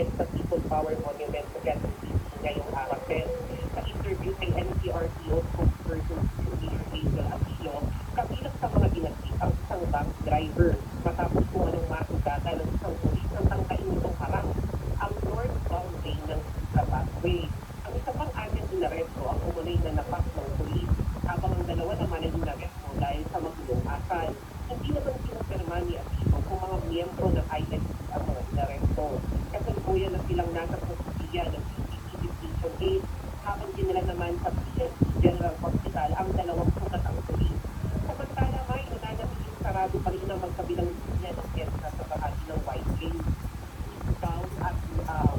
EDSA People Power Monument sa Quezon City ngayong araw din. Sa interview kay NCRPO spokesperson si Hazel Aquino, kabilang sa mga ginagit ang isang bank driver matapos kung anong masugatan ng isang pulis ang tangkain nitong harang ang northbound lane ng busway. Ang isa pang agent inaresto ang umunay na napak ng pulis, habang ang dalawa naman ay inaresto dahil sa magulong asal. Hindi naman kinumpirma ni Aquino kung mga miyembro ng INC ang mga inaresto. Kasalukuyan na silang nasa kustiya ng CCTV Station 8, habang dinala naman sa PNP General Hospital ang dalawang sugatang pulis. Samantala, may nananatiling sarado pa rin ang magkabilang linya ng EDSA sa bahagi ng White Lane, eastbound at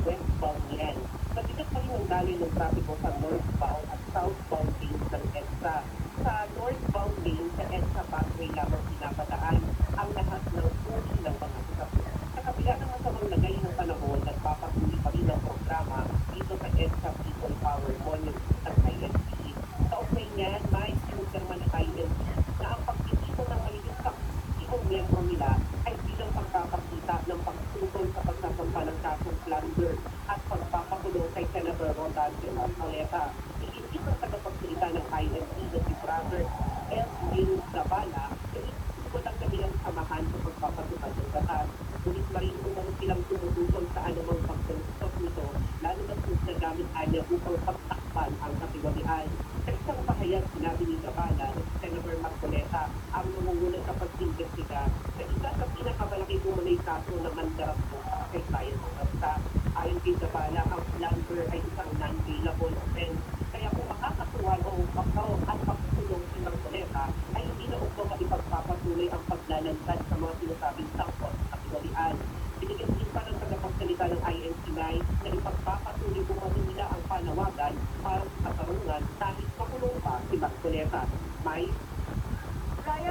westbound yan. Mabigat pa rin ang daloy ng trapiko sa northbound at southbound lanes ng EDSA. Sa northbound lane sa EDSA pathway lamang pinapadaan ang lahat ng uri ng mga sasakyan. Sa kabila ng masamang lagay ng panahon, nagpapatuloy pa rin ang programa dito sa EDSA People Power Monument ng INC. Sa ukay niyan, may sinuserman ng INC na ang pagtitipon ng maligit sa ibang miyembro nila ay bilang pagpapakita ng pagtutol sa pagsasampa ng kasong plunder at pagpapakulong kay Senator Rodante Marcoleta. Iisip ang tagapagsalita ng INC na si Brother L. Will Zabala na iisipon ang kanilang samahan sa pagpapatupad ng batas. Ngunit marin umang silang tumututol sa anumang pagsalustok nito, lalo na kung nagamit anya upang pagtakpan ang katiwalian. Sa isang pahayag, sinabi ni Zabala na si Senator Marcoleta ang nangunguna sa pag-imbestiga sa isa sa pinakamalaki umunay kaso ng mandarap mo sa kasaysayan ng bansa. Ayon kay Zabala, ang plunder ay isang non-bailable offense. Kaya kung makakasuhan o at pagsulong si Marcoleta, ay hindi na upang maipagpapatuloy ang paglalantad sa mga sinasabing sangkot sa katiwalian. Binigyan din pa ng tagapagsalita ng INC9 na ipagpapatuloy kung nila ang panawagan para sa katarungan kahit makulong pa si Marcoleta. May